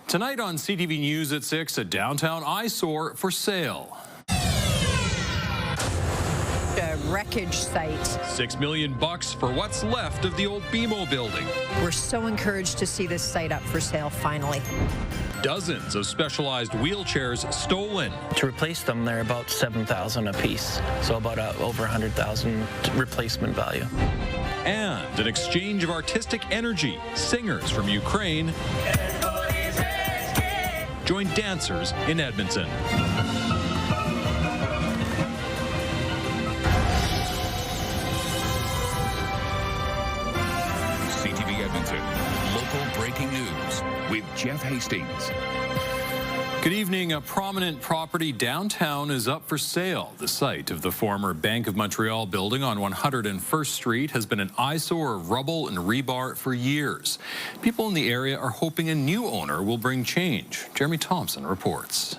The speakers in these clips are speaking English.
Tonight on CTV News at 6, a downtown eyesore for sale. A wreckage site. $6 million for what's left of the old BMO building. We're so encouraged to see this site up for sale finally. Dozens of specialized wheelchairs stolen. To replace them, they're about $7,000 a piece, so about over $100,000 replacement value. And an exchange of artistic energy. Singers from Ukraine join dancers in Edmonton. CTV Edmonton, local breaking news with Jeff Hastings. Good evening. A prominent property downtown is up for sale. The site of the former Bank of Montreal building on 101st Street has been an eyesore of rubble and rebar for years. People in the area are hoping a new owner will bring change. Jeremy Thompson reports.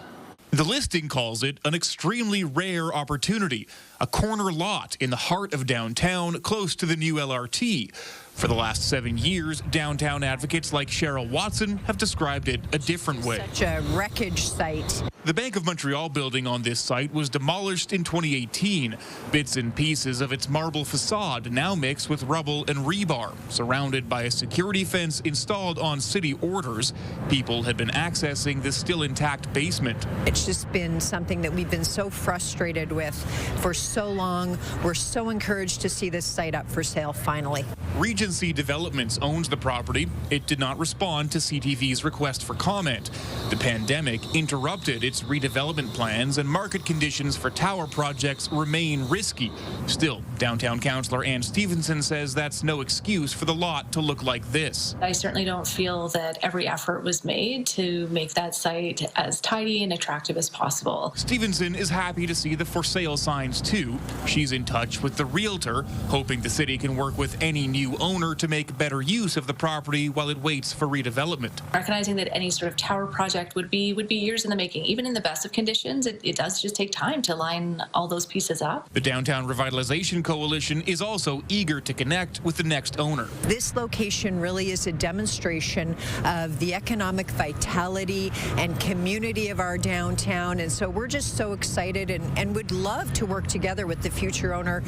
The listing calls it an extremely rare opportunity, a corner lot in the heart of downtown, close to the new LRT. For the last 7 years, downtown advocates like Cheryl Watson have described it a different way. Such a wreckage site. The Bank of Montreal building on this site was demolished in 2018. Bits and pieces of its marble facade now mixed with rubble and rebar. Surrounded by a security fence installed on city orders, people had been accessing the still intact basement. It's just been something that we've been so frustrated with for so long. We're so encouraged to see this site up for sale finally. Regency Developments owns the property. It did not respond to CTV's request for comment. The pandemic interrupted its redevelopment plans, and market conditions for tower projects remain risky. Still, downtown councillor Ann Stevenson says that's no excuse for the lot to look like this. I certainly don't feel that every effort was made to make that site as tidy and attractive as possible. Stevenson is happy to see the for sale signs too. She's in touch with the realtor, hoping the city can work with any new owner to make better use of the property while it waits for redevelopment. Recognizing that any sort of tower project would be years in the making. Even in the best of conditions, it does just take time to line all those pieces up. The Downtown Revitalization Coalition is also eager to connect with the next owner. This location really is a demonstration of the economic vitality and community of our downtown, and so we're just so excited and would love to work together with the future owner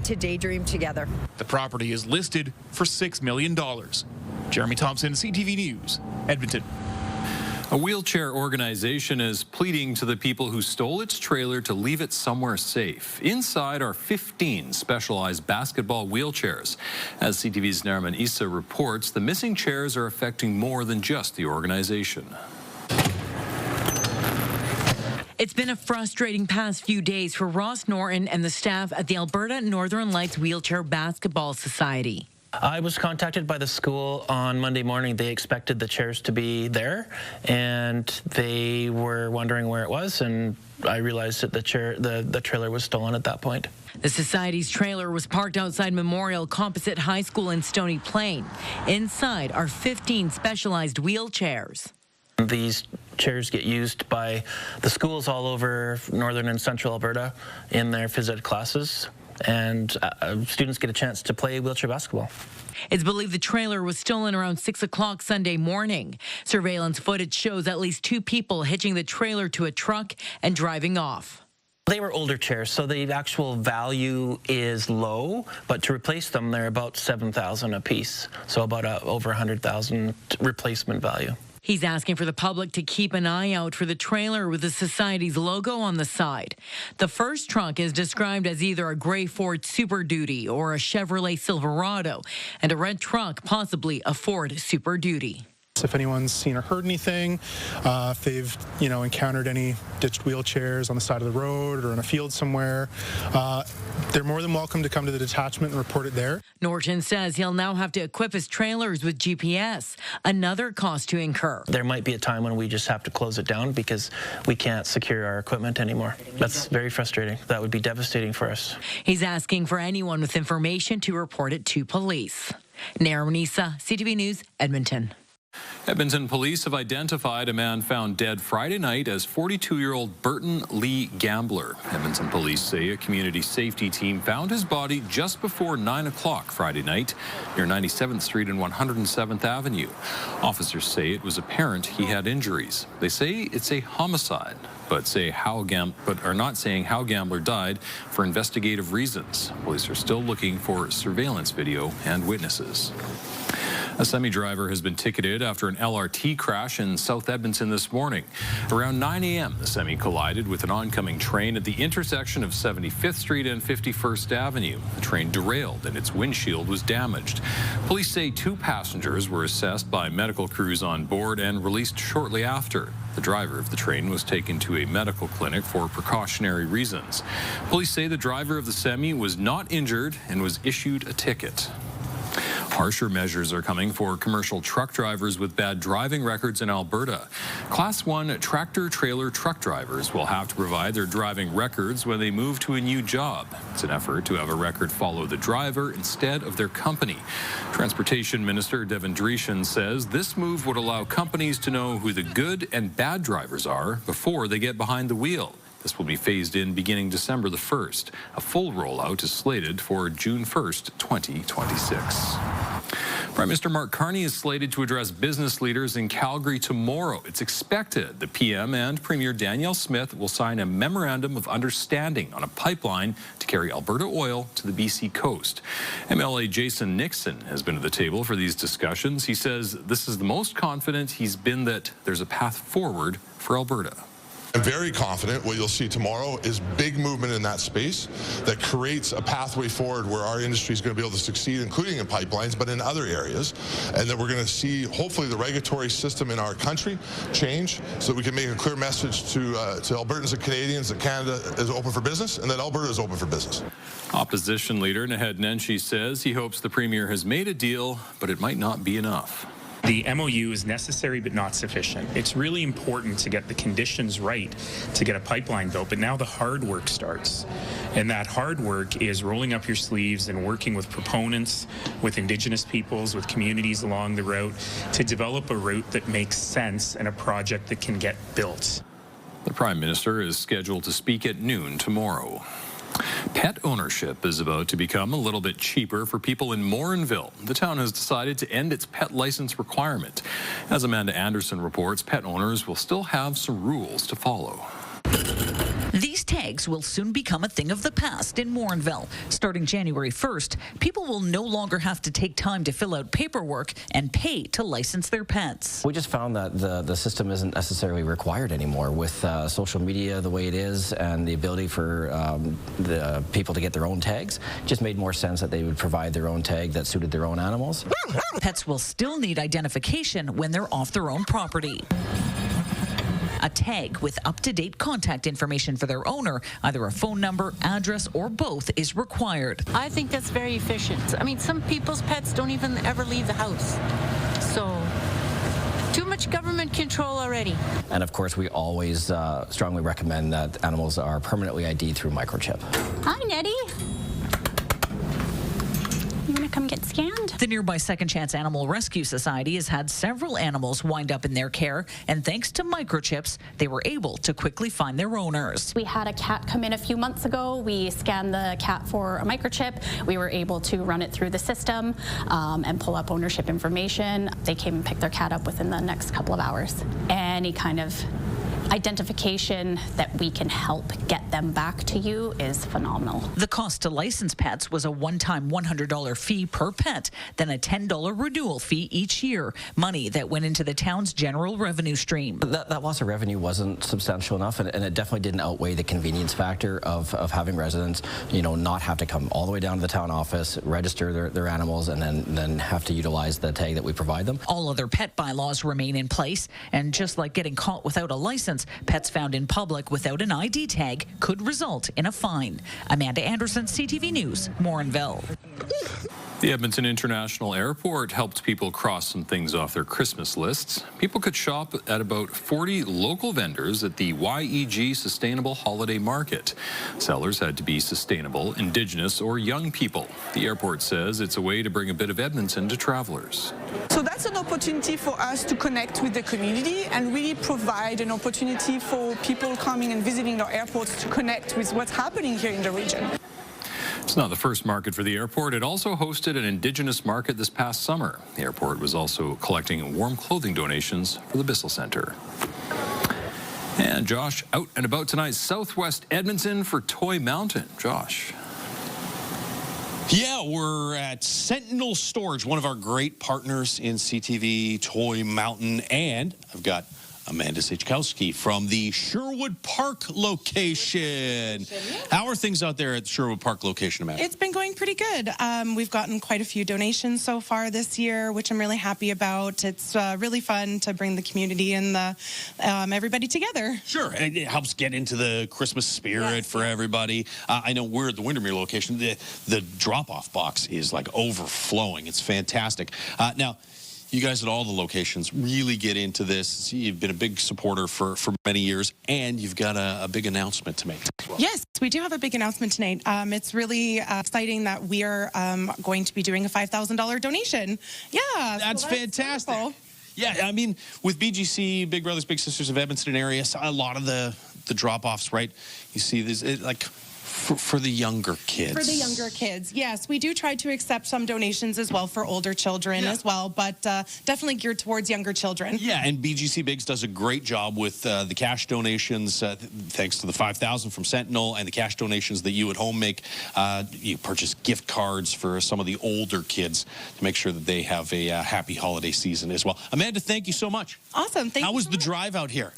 to daydream together. The property is listed for $6 million. Jeremy Thompson, CTV News, Edmonton. A wheelchair organization is pleading to the people who stole its trailer to leave it somewhere safe. Inside are 15 specialized basketball wheelchairs. As CTV's Nariman Issa reports, the missing chairs are affecting more than just the organization. It's been a frustrating past few days for Ross Norton and the staff at the Alberta Northern Lights Wheelchair Basketball Society. I was contacted by the school on Monday morning. They expected the chairs to be there, and they were wondering where it was, and I realized that the trailer was stolen at that point. The Society's trailer was parked outside Memorial Composite High School in Stony Plain. Inside are 15 specialized wheelchairs. These chairs get used by the schools all over northern and central Alberta in their phys ed classes, and students get a chance to play wheelchair basketball. It's believed the trailer was stolen around 6 o'clock Sunday morning. Surveillance footage shows at least 2 people hitching the trailer to a truck and driving off. They were older chairs, so the actual value is low, but to replace them, they're about $7,000 a piece, so about over $100,000 replacement value. He's asking for the public to keep an eye out for the trailer with the Society's logo on the side. The first truck is described as either a gray Ford Super Duty or a Chevrolet Silverado, and a red truck, possibly a Ford Super Duty. If anyone's seen or heard anything, if they've encountered any ditched wheelchairs on the side of the road or in a field somewhere, they're more than welcome to come to the detachment and report it there. Norton says he'll now have to equip his trailers with GPS, another cost to incur. There might be a time when we just have to close it down because we can't secure our equipment anymore. That's very frustrating. That would be devastating for us. He's asking for anyone with information to report it to police. Nariman Issa, CTV News, Edmonton. Edmonton police have identified a man found dead Friday night as 42-year-old Burton Lee Gambler. Edmonton police say a community safety team found his body just before 9 o'clock Friday night near 97th Street and 107th Avenue. Officers say it was apparent he had injuries. They say it's a homicide, but are not saying how Gambler died for investigative reasons. Police are still looking for surveillance video and witnesses. A semi-driver has been ticketed after an LRT crash in South Edmonton this morning. Around 9 a.m., the semi collided with an oncoming train at the intersection of 75th Street and 51st Avenue. The train derailed and its windshield was damaged. Police say 2 passengers were assessed by medical crews on board and released shortly after. The driver of the train was taken to a medical clinic for precautionary reasons. Police say the driver of the semi was not injured and was issued a ticket. Harsher measures are coming for commercial truck drivers with bad driving records in Alberta. Class 1 tractor-trailer truck drivers will have to provide their driving records when they move to a new job. It's an effort to have a record follow the driver instead of their company. Transportation Minister Devin Dreeshen says this move would allow companies to know who the good and bad drivers are before they get behind the wheel. This will be phased in beginning December the 1st. A full rollout is slated for June 1st, 2026. Prime Minister Mark Carney is slated to address business leaders in Calgary tomorrow. It's expected the PM and Premier Danielle Smith will sign a memorandum of understanding on a pipeline to carry Alberta oil to the BC coast. MLA Jason Nixon has been at the table for these discussions. He says this is the most confident he's been that there's a path forward for Alberta. I'm very confident what you'll see tomorrow is big movement in that space that creates a pathway forward where our industry is going to be able to succeed, including in pipelines, but in other areas, and that we're going to see, hopefully, the regulatory system in our country change so that we can make a clear message to Albertans and Canadians that Canada is open for business and that Alberta is open for business. Opposition leader Naheed Nenshi says he hopes the Premier has made a deal, but it might not be enough. The MOU is necessary but not sufficient. It's really important to get the conditions right to get a pipeline built, but now the hard work starts. And that hard work is rolling up your sleeves and working with proponents, with Indigenous peoples, with communities along the route to develop a route that makes sense and a project that can get built. The Prime Minister is scheduled to speak at noon tomorrow. Pet ownership is about to become a little bit cheaper for people in Morinville. The town has decided to end its pet license requirement. As Amanda Anderson reports, pet owners will still have some rules to follow. These tags will soon become a thing of the past in Morinville. Starting January 1st, people will no longer have to take time to fill out paperwork and pay to license their pets. We just found that the system isn't necessarily required anymore with social media the way it is and the ability for the people to get their own tags. It just made more sense that they would provide their own tag that suited their own animals. Pets will still need identification when they're off their own property. A tag with up-to-date contact information for their owner, either a phone number, address, or both, is required. I think that's very efficient. I mean, some people's pets don't even ever leave the house. So, too much government control already. And of course, we always strongly recommend that animals are permanently ID'd through microchip. Hi, Nettie. You want to come get scanned? The nearby Second Chance Animal Rescue Society has had several animals wind up in their care, and thanks to microchips, they were able to quickly find their owners. We had a cat come in a few months ago. We scanned the cat for a microchip. We were able to run it through the system and pull up ownership information. They came and picked their cat up within the next couple of hours. Any kind of identification that we can help get them back to you is phenomenal. The cost to license pets was a one-time $100 fee per pet, then a $10 renewal fee each year, money that went into the town's general revenue stream. That loss of revenue wasn't substantial enough, and it definitely didn't outweigh the convenience factor of having residents, not have to come all the way down to the town office, register their animals, and then have to utilize the tag that we provide them. All other pet bylaws remain in place, and just like getting caught without a license, pets found in public without an ID tag could result in a fine. Amanda Anderson, CTV News, Morinville. The Edmonton International Airport helped people cross some things off their Christmas lists. People could shop at about 40 local vendors at the YEG Sustainable Holiday Market. Sellers had to be sustainable, Indigenous, or young people. The airport says it's a way to bring a bit of Edmonton to travelers. So that's an opportunity for us to connect with the community and really provide an opportunity for people coming and visiting our airports to connect with what's happening here in the region. It's not the first market for the airport. It also hosted an Indigenous market this past summer. The airport was also collecting warm clothing donations for the Bissell Centre. And Josh, out and about tonight, Southwest Edmonton for Toy Mountain. Josh. Yeah, we're at Sentinel Storage, one of our great partners in CTV Toy Mountain. And I've got Amanda Sejkowski from the Sherwood Park location. How are things out there at the Sherwood Park location, Amanda? It's been going pretty good. We've gotten quite a few donations so far this year, which I'm really happy about. It's really fun to bring the community and everybody together. Sure, and it helps get into the Christmas spirit for everybody. I know we're at the Windermere location. The drop-off box is like overflowing. It's fantastic. Now, you guys at all the locations really get into this. You've been a big supporter for many years, and you've got a big announcement to make as well. Yes, we do have a big announcement tonight. It's really exciting that we are going to be doing a $5,000 donation. Yeah. That's fantastic. Wonderful. Yeah, I mean, with BGC, Big Brothers Big Sisters of Edmonton area, a lot of the drop-offs, right? You see this, like... For the younger kids. For the younger kids, yes. We do try to accept some donations as well for older children as well, but definitely geared towards younger children. Yeah, and BGC Bigs does a great job with the cash donations, thanks to the $5,000 from Sentinel and the cash donations that you at home make. You purchase gift cards for some of the older kids to make sure that they have a happy holiday season as well. Amanda, thank you so much. Awesome. Thank you. How was the drive out here?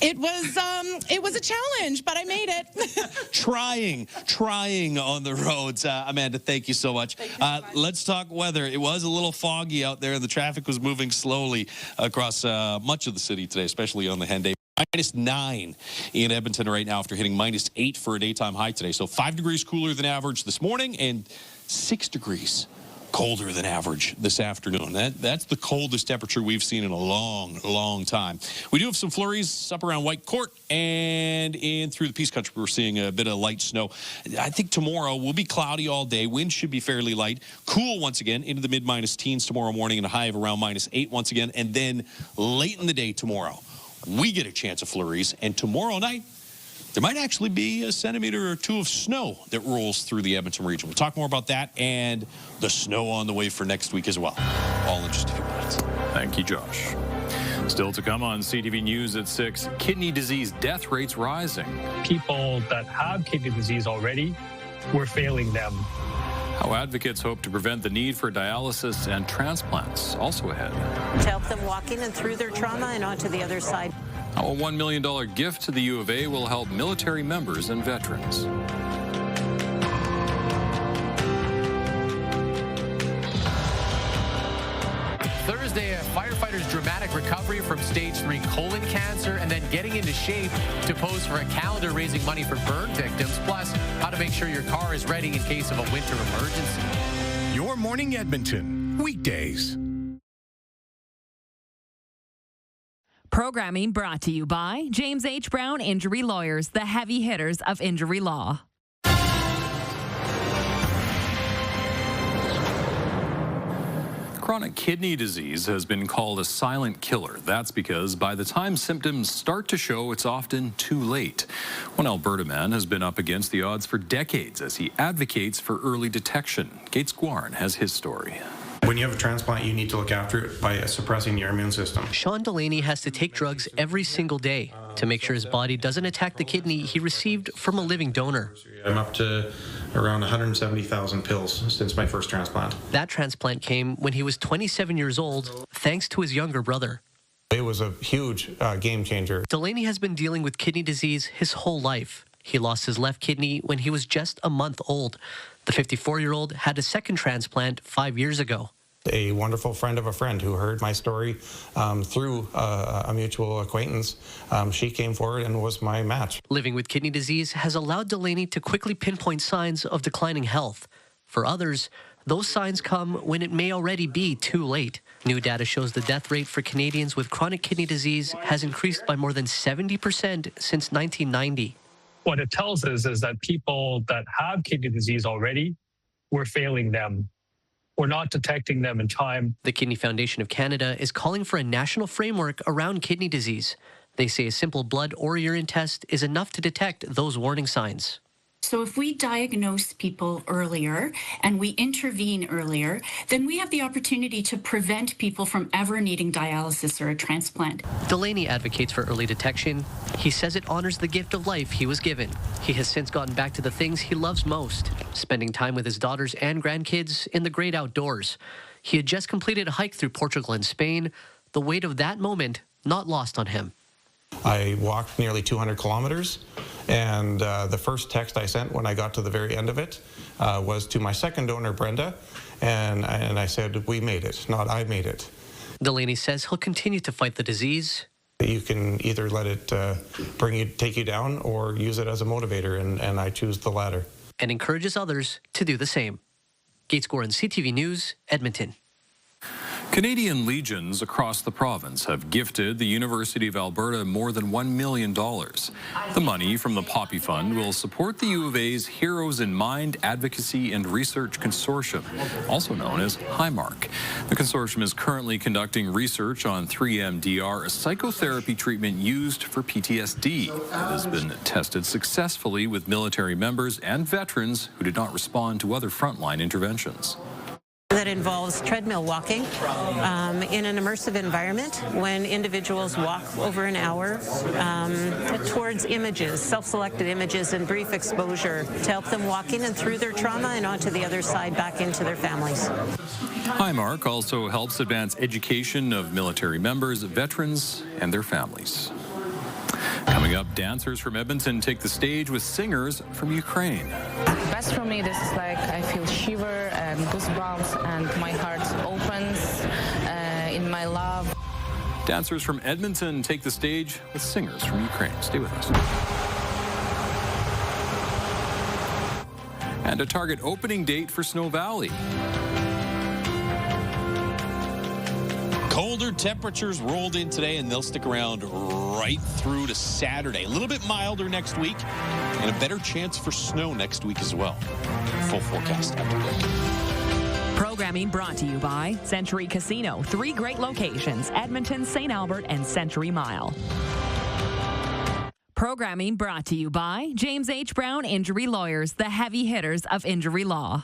It was a challenge, but I made it. Trying on the roads. Amanda, thank you so much. Let's talk weather. It was a little foggy out there. The traffic was moving slowly across much of the city today, especially on the Henday. -9 in Edmonton right now after hitting -8 for a daytime high today. So 5 degrees cooler than average this morning and 6 degrees colder than average this afternoon. That's the coldest temperature we've seen in a long time. We do have some flurries up around White Court and in through the Peace Country. We're seeing a bit of light snow. I think tomorrow will be cloudy all day. Wind should be fairly light. Cool once again into the mid-minus teens tomorrow morning and a high of around -8 once again. And then late in the day tomorrow, we get a chance of flurries. And tomorrow night, there might actually be a centimeter or two of snow that rolls through the Edmonton region. We'll talk more about that and the snow on the way for next week as well. All in just a few minutes. Thank you, Josh. Still to come on CTV News at 6, kidney disease death rates rising. People that have kidney disease already, we're failing them. How advocates hope to prevent the need for dialysis and transplants. Also ahead. To help them walk in and through their trauma and onto the other side. How a $1 million gift to the U of A will help military members and veterans. Thursday, a firefighter's dramatic recovery from stage 3 colon cancer and then getting into shape to pose for a calendar raising money for burn victims, plus how to make sure your car is ready in case of a winter emergency. Your Morning Edmonton, weekdays. Programming brought to you by James H. Brown Injury Lawyers, the heavy hitters of injury law. Chronic kidney disease has been called a silent killer. That's because by the time symptoms start to show, it's often too late. One Alberta man has been up against the odds for decades as he advocates for early detection. Gates Guarin has his story. When you have a transplant, you need to look after it by suppressing your immune system. Sean Delaney has to take drugs every single day to make sure his body doesn't attack the kidney he received from a living donor. I'm up to around 170,000 pills since my first transplant. That transplant came when he was 27 years old, thanks to his younger brother. It was a huge game changer. Delaney has been dealing with kidney disease his whole life. He lost his left kidney when he was just a month old. The 54-year-old had a second transplant 5 years ago. A wonderful friend of a friend who heard my story through a mutual acquaintance. She came forward and was my match. Living with kidney disease has allowed Delaney to quickly pinpoint signs of declining health. For others, those signs come when it may already be too late. New data shows the death rate for Canadians with chronic kidney disease has increased by more than 70% since 1990. What it tells us is that people that have kidney disease already, we're failing them. We're not detecting them in time. The Kidney Foundation of Canada is calling for a national framework around kidney disease. They say a simple blood or urine test is enough to detect those warning signs. So if we diagnose people earlier and we intervene earlier, then we have the opportunity to prevent people from ever needing dialysis or a transplant. Delaney advocates for early detection. He says it honors the gift of life he was given. He has since gotten back to the things he loves most, spending time with his daughters and grandkids in the great outdoors. He had just completed a hike through Portugal and Spain. The weight of that moment not lost on him. I walked nearly 200 kilometers, and the first text I sent when I got to the very end of it was to my second donor, Brenda, and I said, we made it, not I made it. Delaney says he'll continue to fight the disease. You can either let it take you down or use it as a motivator, and I choose the latter. And encourages others to do the same. Gates Gorin, CTV News, Edmonton. Canadian legions across the province have gifted the University of Alberta more than $1 million. The money from the Poppy Fund will support the U of A's Heroes in Mind Advocacy and Research Consortium, also known as HIMARC. The consortium is currently conducting research on 3-MDR, a psychotherapy treatment used for PTSD. It has been tested successfully with military members and veterans who did not respond to other frontline interventions. That involves treadmill walking in an immersive environment when individuals walk over an hour towards images, self-selected images and brief exposure to help them walk in and through their trauma and onto the other side back into their families. HIMARC also helps advance education of military members, veterans, and their families. Coming up, dancers from Edmonton take the stage with singers from Ukraine. Best for me, this is like I feel shiver and goosebumps and my heart opens in my love. Dancers from Edmonton take the stage with singers from Ukraine. Stay with us. And a target opening date for Snow Valley. Colder temperatures rolled in today, and they'll stick around right through to Saturday. A little bit milder next week, and a better chance for snow next week as well. Full forecast after break. Programming brought to you by Century Casino. 3 great locations: Edmonton, St. Albert, and Century Mile. Programming brought to you by James H. Brown Injury Lawyers, the heavy hitters of injury law.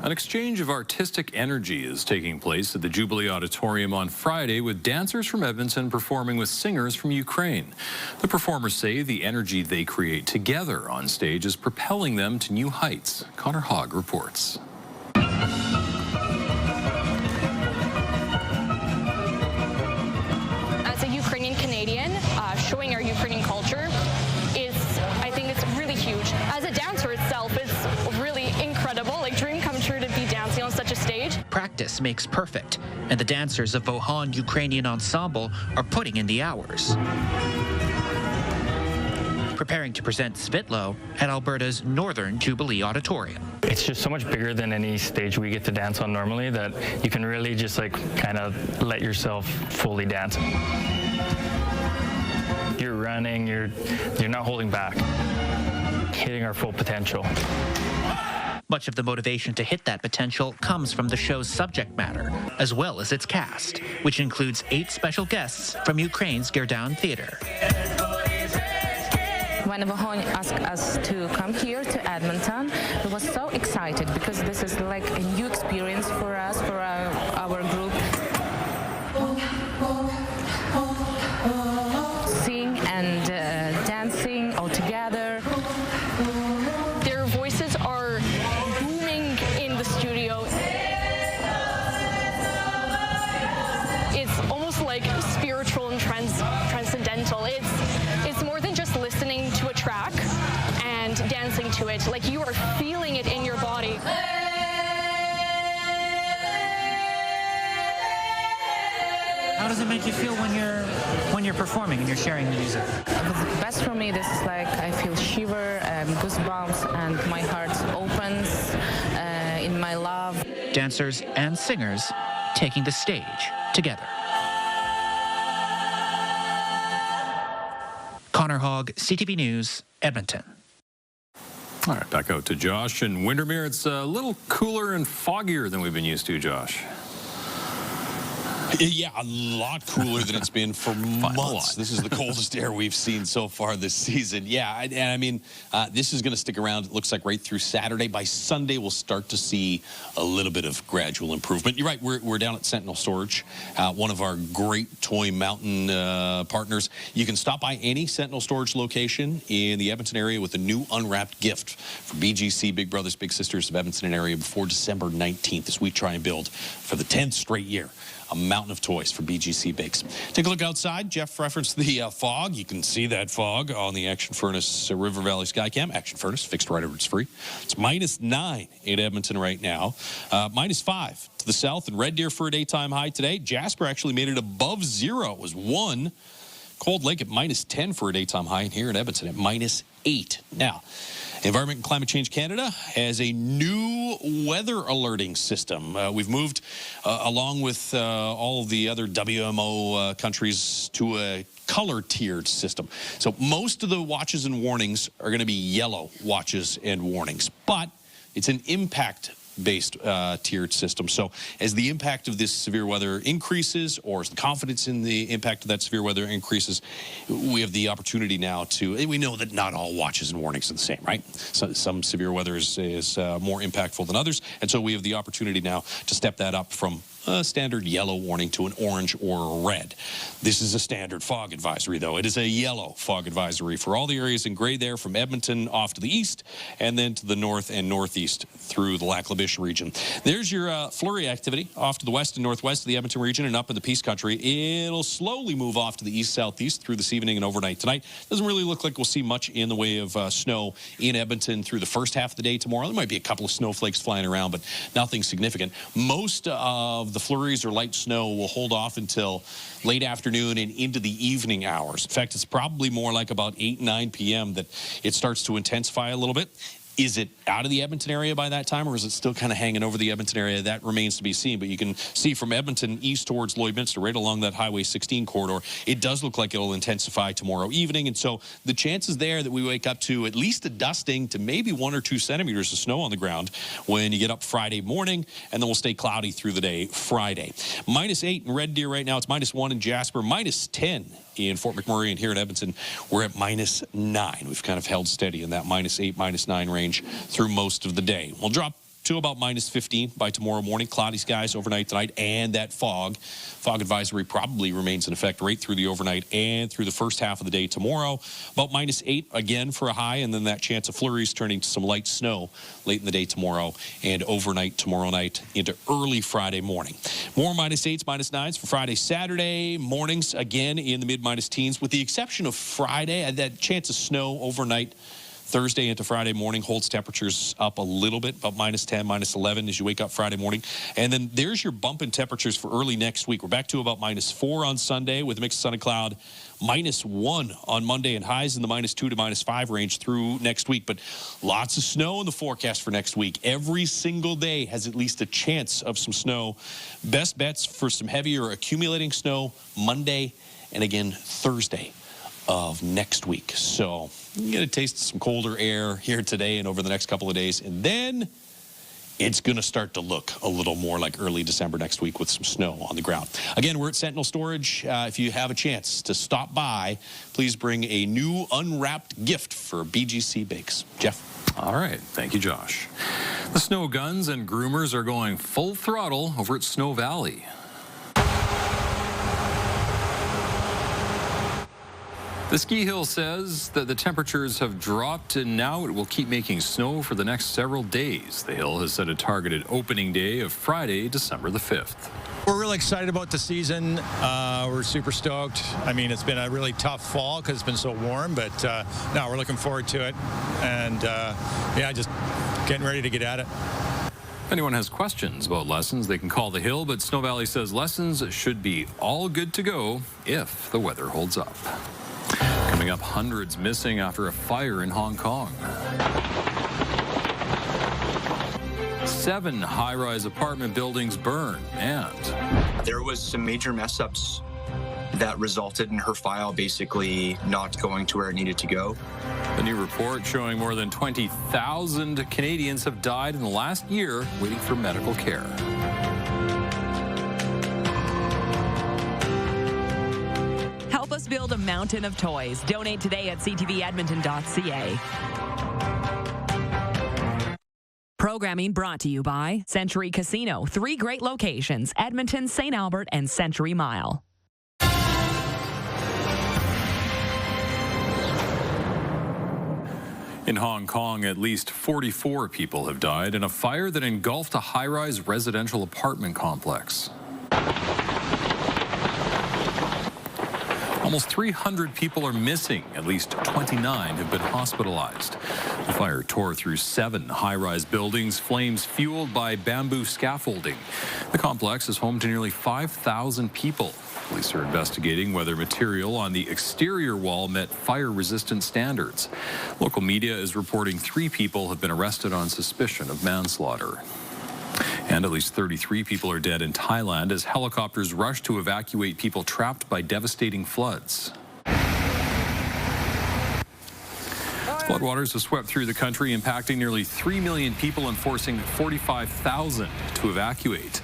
An exchange of artistic energy is taking place at the Jubilee Auditorium on Friday, with dancers from Edmonton performing with singers from Ukraine. The performers say the energy they create together on stage is propelling them to new heights. Connor Hogg reports. As a Ukrainian Canadian, showing our Ukrainian culture I think it's really huge. As a dancer itself, it's really incredible. Like, dream come true to be dancing on such a stage. Practice makes perfect, and the dancers of Vohan Ukrainian Ensemble are putting in the hours. Preparing to present Svitlo at Alberta's Northern Jubilee Auditorium. It's just so much bigger than any stage we get to dance on normally that you can really just kind of let yourself fully dance. You're running, you're not holding back, hitting our full potential. Much of the motivation to hit that potential comes from the show's subject matter, as well as its cast, which includes 8 special guests from Ukraine's Gerdan Theatre. When Vohan asked us to come here to Edmonton, we were so excited because this is like a new experience for us, for our group. Sing and dancing all together. Their voices are booming in the studio. It's almost like spiritual and transcendental. It's more than just listening to a track and dancing to it. Like, you are feeling it in your body. How does it make you feel when you're performing and you're sharing the music? The best for me, this is like I feel shiver, goosebumps, and my heart opens in my love. Dancers and singers taking the stage together. Connor Hogg, CTV News, Edmonton. All right, back out to Josh in Windermere. It's a little cooler and foggier than we've been used to, Josh. Yeah, a lot cooler than it's been for months. This is the coldest air we've seen so far this season. Yeah, and I mean, this is going to stick around, it looks like, right through Saturday. By Sunday, we'll start to see a little bit of gradual improvement. You're right, we're down at Sentinel Storage, one of our great Toy Mountain partners. You can stop by any Sentinel Storage location in the Edmonton area with a new unwrapped gift for BGC, Big Brothers Big Sisters of Edmonton and area before December 19th as we try and build for the 10th straight year a mountain of toys for BGC Bigs. Take a look outside. Jeff referenced the fog. You can see that fog on the Action Furnace River Valley Skycam. Action Furnace, fixed right over, it's free. It's -9 in Edmonton right now. -5 to the south in Red Deer for a daytime high today. Jasper actually made it above 0. It was 1. Cold Lake at -10 for a daytime high, and here in Edmonton at -8. Now, Environment and Climate Change Canada has a new weather alerting system. We've moved, along with all of the other WMO countries, to a color-tiered system. So most of the watches and warnings are going to be yellow watches and warnings, but it's an impact-based tiered system. So as the impact of this severe weather increases, or as the confidence in the impact of that severe weather increases, we have the opportunity now to, we know that not all watches and warnings are the same, right? So some severe weather is more impactful than others, and so we have the opportunity now to step that up from a standard yellow warning to an orange or a red. This is a standard fog advisory, though. It is a yellow fog advisory for all the areas in gray there, from Edmonton off to the east, and then to the north and northeast through the Lac-La-Biche region. There's your flurry activity off to the west and northwest of the Edmonton region and up in the Peace Country. It'll slowly move off to the east-southeast through this evening and overnight tonight. Doesn't really look like we'll see much in the way of snow in Edmonton through the first half of the day tomorrow. There might be a couple of snowflakes flying around, but nothing significant. Most of the flurries or light snow will hold off until late afternoon and into the evening hours. In fact, it's probably more like about 8, 9 p.m. that it starts to intensify a little bit. Is it out of the Edmonton area by that time, or is it still kind of hanging over the Edmonton area? That remains to be seen. But you can see from Edmonton east towards Lloydminster, right along that Highway 16 corridor, it does look like it'll intensify tomorrow evening. And so the chances there that we wake up to at least a dusting to maybe 1 or 2 centimeters of snow on the ground when you get up Friday morning, and then we'll stay cloudy through the day Friday. -8 in Red Deer right now. It's -1 in Jasper, -10 in Fort McMurray, and here in Edmonton, we're at -9. We've kind of held steady in that -8, -9 range through most of the day. We'll drop to about -15 by tomorrow morning. Cloudy skies overnight tonight, and that fog advisory probably remains in effect right through the overnight and through the first half of the day tomorrow. About -8 again for a high, and then that chance of flurries turning to some light snow late in the day tomorrow and overnight tomorrow night into early Friday morning. More -8s, -9s for Friday, Saturday mornings, again in the mid-teens, with the exception of Friday. That chance of snow overnight Thursday into Friday morning holds temperatures up a little bit, about -10, -11 as you wake up Friday morning. And then there's your bump in temperatures for early next week. We're back to about -4 on Sunday with a mix of sun and cloud, -1 on Monday, and highs in the -2 to -5 range through next week. But lots of snow in the forecast for next week. Every single day has at least a chance of some snow. Best bets for some heavier accumulating snow Monday and again Thursday of next week. So you get a taste of some colder air here today and over the next couple of days, and then it's going to start to look a little more like early December next week with some snow on the ground. Again, we're at Sentinel Storage. If you have a chance to stop by, please bring a new unwrapped gift for BGC Bigs. Jeff. All right. Thank you, Josh. The snow guns and groomers are going full throttle over at Snow Valley. The ski hill says that the temperatures have dropped, and now it will keep making snow for the next several days. The hill has set a targeted opening day of Friday, December the 5th. We're really excited about the season. We're super stoked. I mean, it's been a really tough fall because it's been so warm, but no, we're looking forward to it. And yeah, just getting ready to get at it. If anyone has questions about lessons, they can call the Hill, but Snow Valley says lessons should be all good to go if the weather holds up. Coming up, hundreds missing after a fire in Hong Kong. 7 high-rise apartment buildings burn, and there was some major mess-ups that resulted in her file basically not going to where it needed to go. A new report showing more than 20,000 Canadians have died in the last year waiting for medical care. Help us build a mountain of toys. Donate today at ctvedmonton.ca. Programming brought to you by Century Casino. 3 great locations: Edmonton, St. Albert, and Century Mile. In Hong Kong, at least 44 people have died in a fire that engulfed a high-rise residential apartment complex. Almost 300 people are missing. At least 29 have been hospitalized. The fire tore through 7 high-rise buildings, flames fueled by bamboo scaffolding. The complex is home to nearly 5,000 people. Police are investigating whether material on the exterior wall met fire-resistant standards. Local media is reporting 3 people have been arrested on suspicion of manslaughter. And at least 33 people are dead in Thailand as helicopters rush to evacuate people trapped by devastating floods. Floodwaters have swept through the country, impacting nearly 3 million people and forcing 45,000 to evacuate.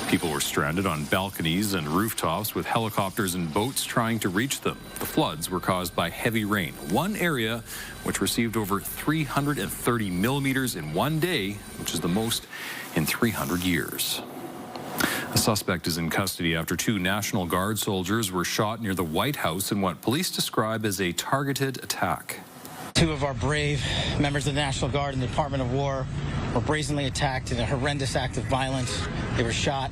People were stranded on balconies and rooftops with helicopters and boats trying to reach them. The floods were caused by heavy rain. One area which received over 330 millimeters in one day, which is the most in 300 years. A suspect is in custody after 2 National Guard soldiers were shot near the White House in what police describe as a targeted attack. 2 of our brave members of the National Guard and the Department of War were brazenly attacked in a horrendous act of violence. They were shot.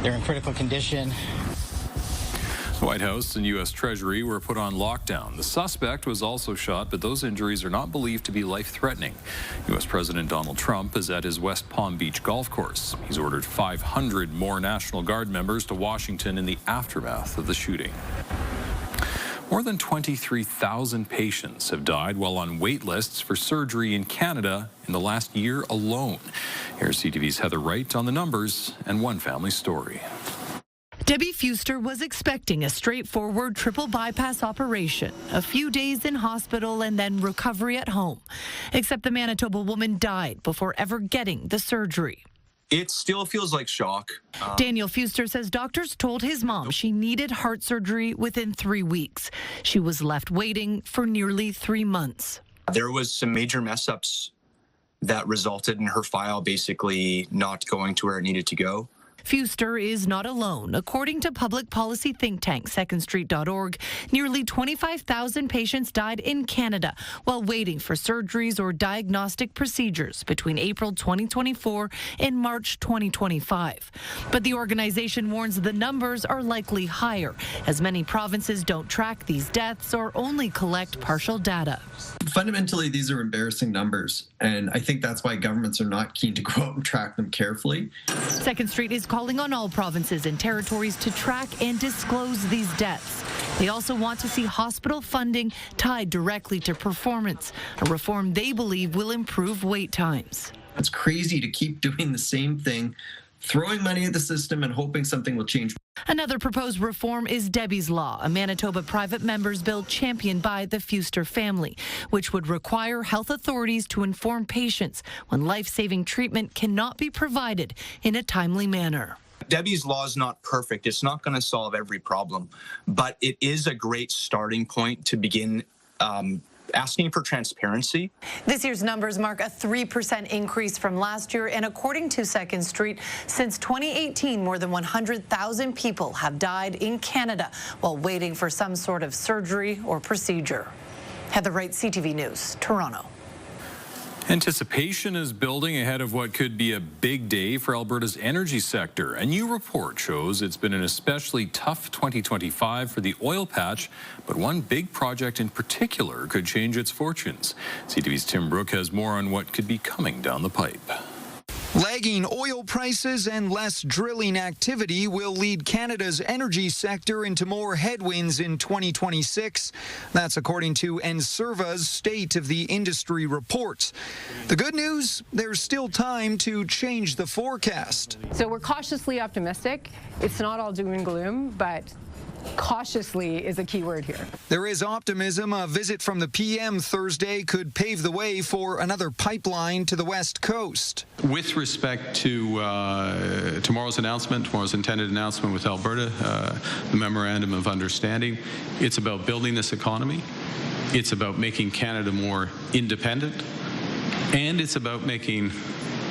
They're in critical condition. The White House and U.S. Treasury were put on lockdown. The suspect was also shot, but those injuries are not believed to be life-threatening. U.S. President Donald Trump is at his West Palm Beach golf course. He's ordered 500 more National Guard members to Washington in the aftermath of the shooting. More than 23,000 patients have died while on wait lists for surgery in Canada in the last year alone. Here's CTV's Heather Wright on the numbers and one family story. Debbie Fuster was expecting a straightforward triple bypass operation, a few days in hospital and then recovery at home. Except the Manitoba woman died before ever getting the surgery. It still feels like shock. Daniel Fuster says doctors told his mom she needed heart surgery within 3 weeks. She was left waiting for nearly 3 months. There was some major mess-ups that resulted in her file basically not going to where it needed to go. Fuster is not alone. According to public policy think tank secondstreet.org, nearly 25,000 patients died in Canada while waiting for surgeries or diagnostic procedures between April 2024 and March 2025. But the organization warns the numbers are likely higher, as many provinces don't track these deaths or only collect partial data. Fundamentally, these are embarrassing numbers, and I think that's why governments are not keen to go out and track them carefully. Second Street is calling on all provinces and territories to track and disclose these deaths. They also want to see hospital funding tied directly to performance, a reform they believe will improve wait times. It's crazy to keep doing the same thing, throwing money at the system and hoping something will change. Another proposed reform is Debbie's Law, a Manitoba private member's bill championed by the Fuster family, which would require health authorities to inform patients when life-saving treatment cannot be provided in a timely manner. Debbie's Law is not perfect. It's not going to solve every problem, but it is a great starting point to begin asking for transparency. This year's numbers mark a 3% increase from last year, and according to Second Street, since 2018, more than 100,000 people have died in Canada while waiting for some sort of surgery or procedure. Heather Wright, CTV News, Toronto. Anticipation is building ahead of what could be a big day for Alberta's energy sector. A new report shows it's been an especially tough 2025 for the oil patch, but one big project in particular could change its fortunes. CTV's Tim Brooke has more on what could be coming down the pipe. Lagging oil prices and less drilling activity will lead Canada's energy sector into more headwinds in 2026. That's according to Enserva's State of the Industry report. The good news, there's still time to change the forecast. So we're cautiously optimistic. It's not all doom and gloom, but cautiously is a key word here. There is optimism. A visit from the PM Thursday could pave the way for another pipeline to the West Coast. With respect to tomorrow's intended announcement with Alberta, the Memorandum of Understanding, it's about building this economy. It's about making Canada more independent. And it's about making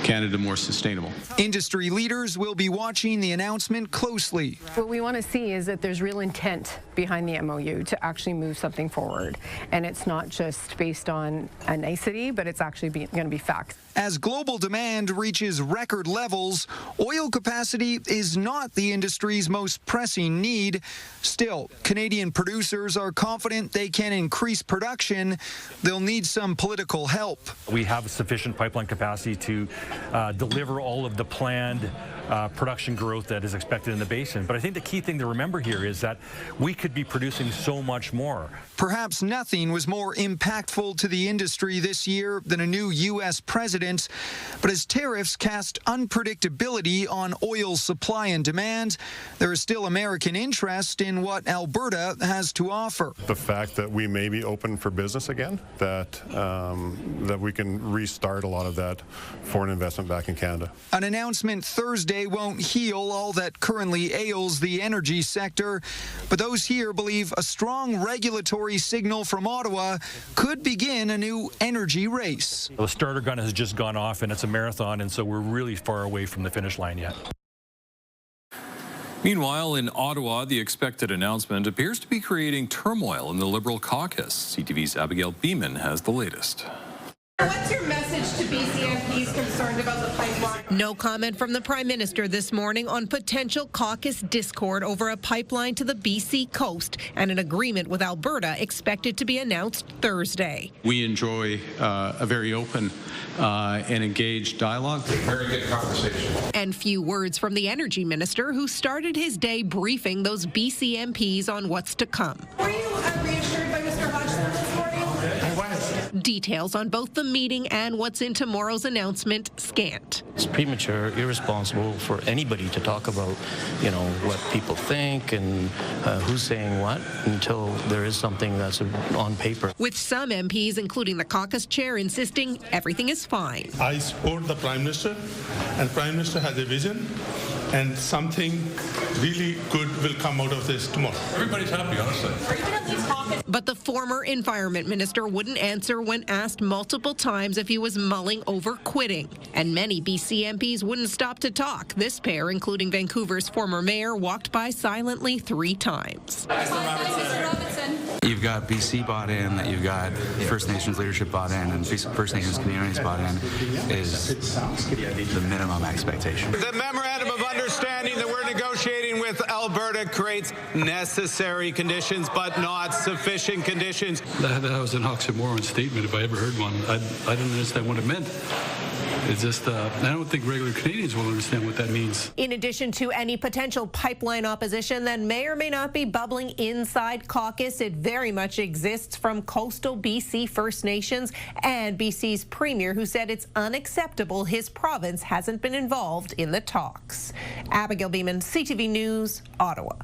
Canada more sustainable. Industry leaders will be watching the announcement closely. What we want to see is that there's real intent behind the MOU to actually move something forward. And it's not just based on a nicety, but it's actually going to be facts. As global demand reaches record levels, oil capacity is not the industry's most pressing need. Still, Canadian producers are confident they can increase production. They'll need some political help. We have sufficient pipeline capacity to deliver all of the planned production growth that is expected in the basin. But I think the key thing to remember here is that we could be producing so much more. Perhaps nothing was more impactful to the industry this year than a new U.S. president. But as tariffs cast unpredictability on oil supply and demand, there is still American interest in what Alberta has to offer. The fact that we may be open for business again, that we can restart a lot of that foreign investment back in Canada. An announcement Thursday won't heal all that currently ails the energy sector, but those here believe a strong regulatory signal from Ottawa could begin a new energy race. The starter gun has just gone off, and it's a marathon, and so we're really far away from the finish line yet. Meanwhile, in Ottawa, the expected announcement appears to be creating turmoil in the Liberal caucus. CTV's Abigail Beeman has the latest. What's your message to BC MPs concerned about the pipeline? No comment from the Prime Minister this morning on potential caucus discord over a pipeline to the BC coast and an agreement with Alberta expected to be announced Thursday. We enjoy a very open and engaged dialogue. Very good conversation. And few words from the Energy Minister, who started his day briefing those BC MPs on what's to come. Were you reassured by Mr. Hodgson this morning? Details on both the meeting and what's in tomorrow's announcement scant. It's premature, irresponsible for anybody to talk about, what people think and who's saying what until there is something that's on paper. With some MPs, including the caucus chair, insisting everything is fine. I support the Prime Minister, and Prime Minister has a vision, and something really good will come out of this tomorrow. Everybody's happy, honestly. Are you going to at least talk? But the former Environment Minister wouldn't answer when asked multiple times if he was mulling over quitting. And many BC MPs wouldn't stop to talk. This pair, including Vancouver's former mayor, walked by silently 3 times. You've got BC bought in, that you've got First Nations leadership bought in, and First Nations communities bought in is the minimum expectation. The Memorandum of Understanding that we're negotiating with Alberta creates necessary conditions, but not sufficient conditions. That was an oxymoron statement, if I ever heard one. I don't understand what it meant. It's just, I don't think regular Canadians will understand what that means. In addition to any potential pipeline opposition that may or may not be bubbling inside caucus, it very much exists from coastal BC First Nations and BC's Premier, who said it's unacceptable his province hasn't been involved in the talks. Abigail Beeman, CTV News, Ottawa.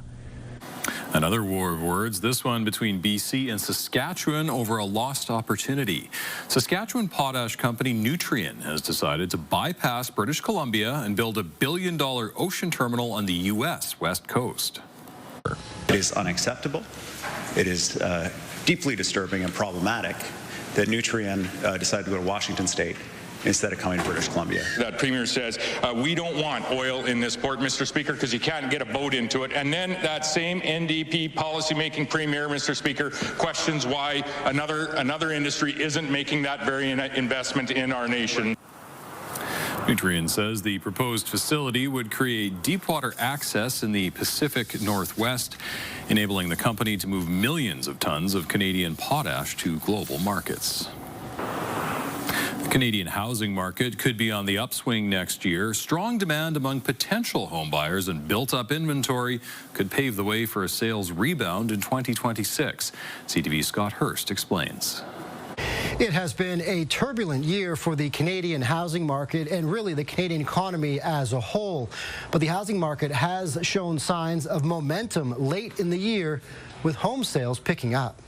Another war of words, this one between BC and Saskatchewan over a lost opportunity. Saskatchewan potash company Nutrien has decided to bypass British Columbia and build a $1 billion ocean terminal on the U.S. West Coast. It is unacceptable. It is deeply disturbing and problematic that Nutrien decided to go to Washington State instead of coming to British Columbia. That Premier says, we don't want oil in this port, Mr. Speaker, because you can't get a boat into it. And then that same NDP policymaking Premier, Mr. Speaker, questions why another industry isn't making that very investment in our nation. Nutrien says the proposed facility would create deepwater access in the Pacific Northwest, enabling the company to move millions of tons of Canadian potash to global markets. Canadian housing market could be on the upswing next year. Strong demand among potential home buyers and built-up inventory could pave the way for a sales rebound in 2026. CTV's Scott Hurst explains. It has been a turbulent year for the Canadian housing market and really the Canadian economy as a whole. But the housing market has shown signs of momentum late in the year, with home sales picking up.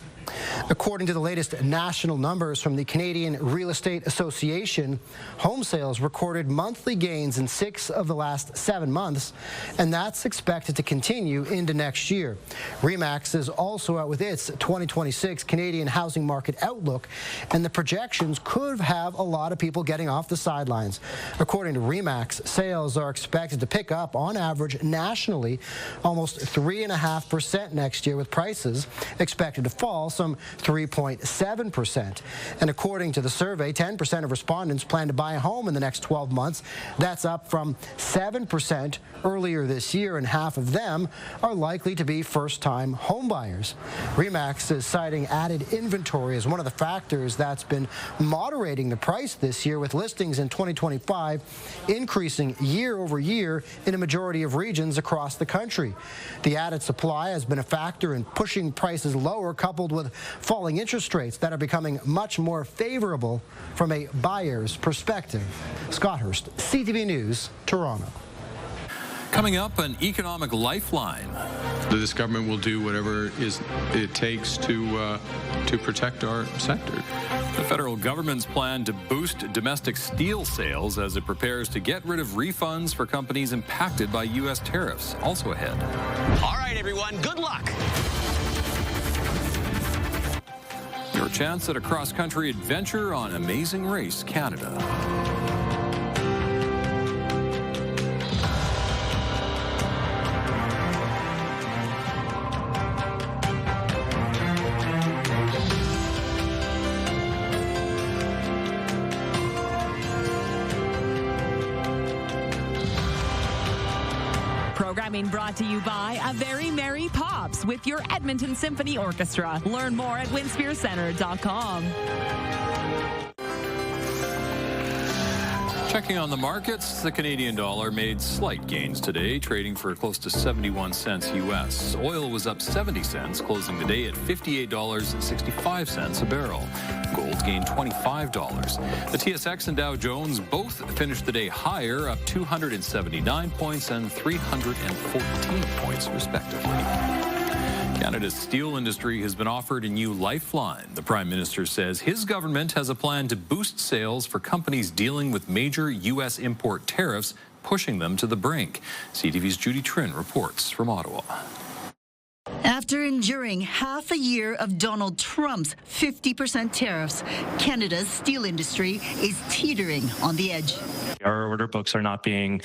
According to the latest national numbers from the Canadian Real Estate Association, home sales recorded monthly gains in 6 of the last 7 months, and that's expected to continue into next year. RE/MAX is also out with its 2026 Canadian housing market outlook, and the projections could have a lot of people getting off the sidelines. According to RE/MAX, sales are expected to pick up on average nationally almost 3.5% next year, with prices expected to fall some 3.7%. And according to the survey, 10% of respondents plan to buy a home in the next 12 months. That's up from 7% earlier this year, and half of them are likely to be first-time home buyers. RE/MAX is citing added inventory as one of the factors that's been moderating the price this year, with listings in 2025 increasing year over year in a majority of regions across the country. The added supply has been a factor in pushing prices lower, coupled with falling interest rates that are becoming much more favorable from a buyer's perspective. Scott Hurst, CTV News, Toronto. Coming up, an economic lifeline. This government will do whatever it takes to protect our sector. The federal government's plan to boost domestic steel sales as it prepares to get rid of refunds for companies impacted by U.S. tariffs. Also ahead. All right, everyone, good luck. Your chance at a cross-country adventure on Amazing Race Canada. Programming brought to you by A Very Merry Pops with your Edmonton Symphony Orchestra. Learn more at winspearcenter.com. Checking on the markets, the Canadian dollar made slight gains today, trading for close to 71 cents U.S. Oil was up 70 cents, closing the day at $58.65 a barrel. Gold gained $25. The TSX and Dow Jones both finished the day higher, up 279 points and 314 points, respectively. Canada's steel industry has been offered a new lifeline. The Prime Minister says his government has a plan to boost sales for companies dealing with major U.S. import tariffs, pushing them to the brink. CTV's Judy Trin reports from Ottawa. After enduring half a year of Donald Trump's 50% tariffs, Canada's steel industry is teetering on the edge. Our order books are not being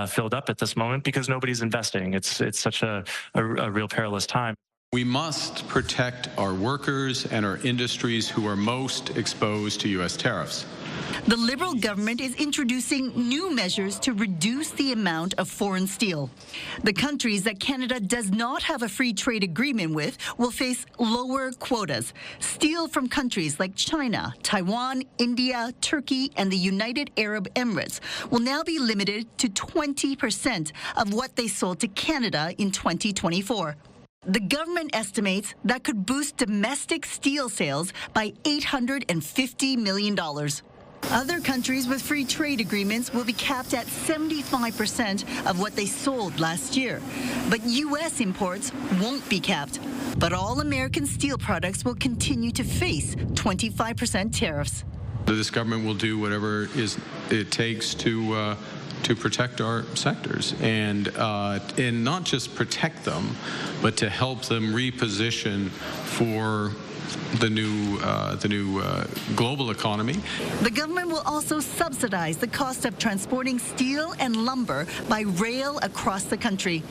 filled up at this moment because nobody's investing. It's such a real perilous time. We must protect our workers and our industries who are most exposed to U.S. tariffs. The Liberal government is introducing new measures to reduce the amount of foreign steel. The countries that Canada does not have a free trade agreement with will face lower quotas. Steel from countries like China, Taiwan, India, Turkey, and the United Arab Emirates will now be limited to 20% of what they sold to Canada in 2024. The government estimates that could boost domestic steel sales by $850 million. Other countries with free trade agreements will be capped at 75% of what they sold last year. But U.S. imports won't be capped. But all American steel products will continue to face 25% tariffs. This government will do whatever it takes to protect our sectors and not just protect them, but to help them reposition for the new global economy. The government will also subsidize the cost of transporting steel and lumber by rail across the country.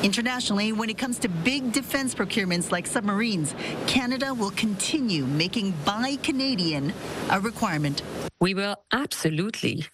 Internationally, when it comes to big defense procurements like submarines, Canada will continue making Buy Canadian a requirement. We will absolutely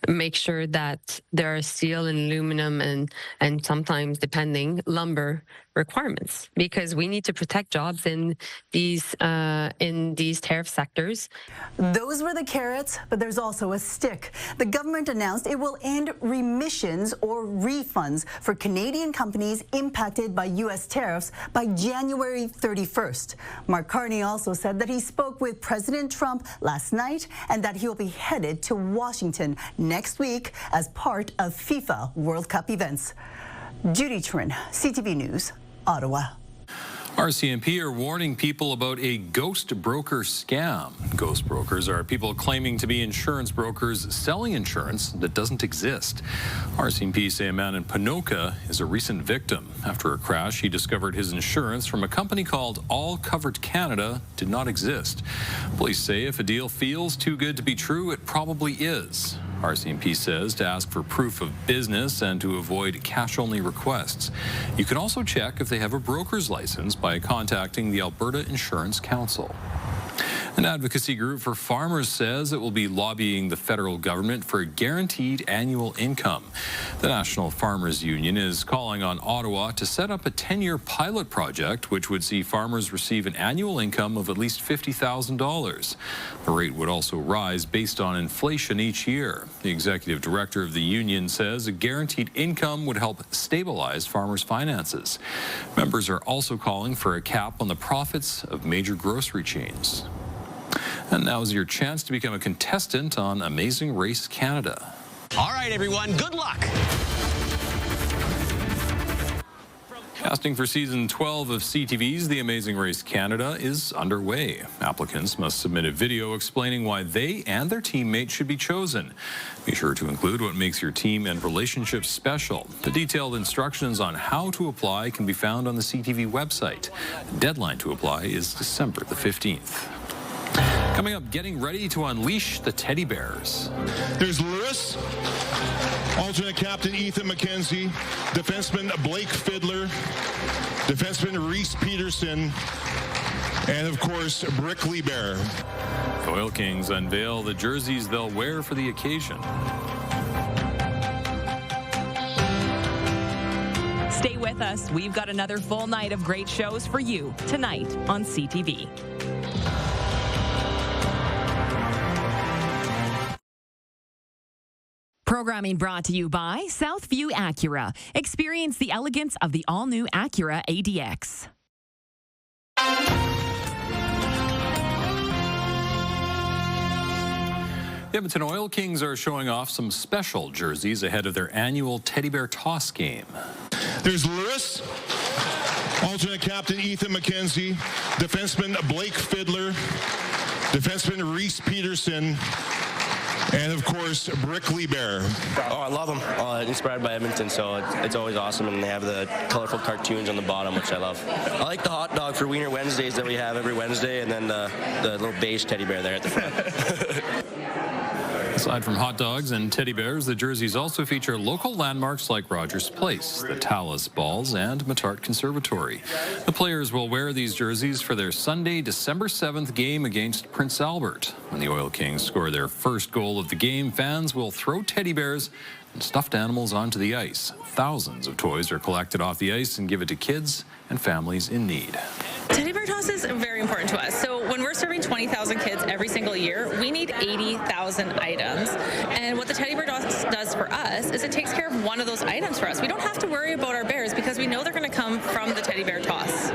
make sure that there are steel and aluminum and sometimes, depending, lumber requirements, because we need to protect jobs in these tariff sectors. Those were the carrots, but there's there's also a stick. The government announced it will end remissions or refunds for Canadian companies impacted by U.S. tariffs by January 31st. Mark Carney also said that he spoke with President Trump last night and that he will be headed to Washington next week as part of FIFA World Cup events. Judy Trin, CTV News, Ottawa. RCMP are warning people about a ghost broker scam. Ghost brokers are people claiming to be insurance brokers selling insurance that doesn't exist. RCMP say a man in Ponoka is a recent victim. After a crash, he discovered his insurance from a company called All Covered Canada did not exist. Police say if a deal feels too good to be true, it probably is. RCMP says to ask for proof of business and to avoid cash-only requests. You can also check if they have a broker's license by contacting the Alberta Insurance Council. An advocacy group for farmers says it will be lobbying the federal government for a guaranteed annual income. The National Farmers Union is calling on Ottawa to set up a 10-year pilot project which would see farmers receive an annual income of at least $50,000. The rate would also rise based on inflation each year. The executive director of the union says a guaranteed income would help stabilize farmers' finances. Members are also calling for a cap on the profits of major grocery chains. And now is your chance to become a contestant on Amazing Race Canada. All right, everyone, good luck. Casting for season 12 of CTV's The Amazing Race Canada is underway. Applicants must submit a video explaining why they and their teammates should be chosen. Be sure to include what makes your team and relationship special. The detailed instructions on how to apply can be found on the CTV website. The deadline to apply is December the 15th. Coming up, getting ready to unleash the teddy bears. There's Lewis, alternate captain Ethan McKenzie, defenseman Blake Fiddler, defenseman Reese Peterson, and of course, Brickley Bear. The Oil Kings unveil the jerseys they'll wear for the occasion. Stay with us. We've got another full night of great shows for you tonight on CTV. Programming brought to you by Southview Acura. Experience the elegance of the all-new Acura ADX. The Edmonton Oil Kings are showing off some special jerseys ahead of their annual teddy bear toss game. There's Lewis, alternate captain Ethan McKenzie, defenseman Blake Fiddler, defenseman Reese Peterson, and of course, Brickley Bear. Oh, I love them. Inspired by Edmonton, so it's always awesome, and they have the colorful cartoons on the bottom, which I love. I like the hot dog for Wiener Wednesdays that we have every Wednesday, and then the little beige teddy bear there at the front. Aside from hot dogs and teddy bears, the jerseys also feature local landmarks like Rogers Place, the Tallis Balls, and Matart Conservatory. The players will wear these jerseys for their Sunday, December 7th game against Prince Albert. When the Oil Kings score their first goal of the game, fans will throw teddy bears and stuffed animals onto the ice. Thousands of toys are collected off the ice and given to kids and families in need. Teddy bear tosses are very important to us. So when we're serving 20,000 kids every single year, we need 80,000 items. And what the teddy bear toss does for us is it takes care of one of those items for us. We don't have to worry about our bears because we know they're going to come from the teddy bear toss.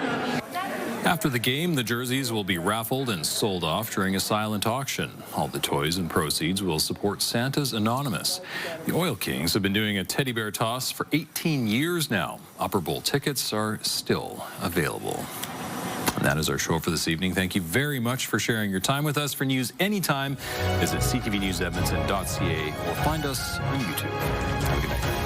After the game, the jerseys will be raffled and sold off during a silent auction. All the toys and proceeds will support Santa's Anonymous. The Oil Kings have been doing a teddy bear toss for 18 years now. Upper Bowl tickets are still available. And that is our show for this evening. Thank you very much for sharing your time with us. For news anytime, visit ctvnewsedmonton.ca or find us on YouTube. Have a good night.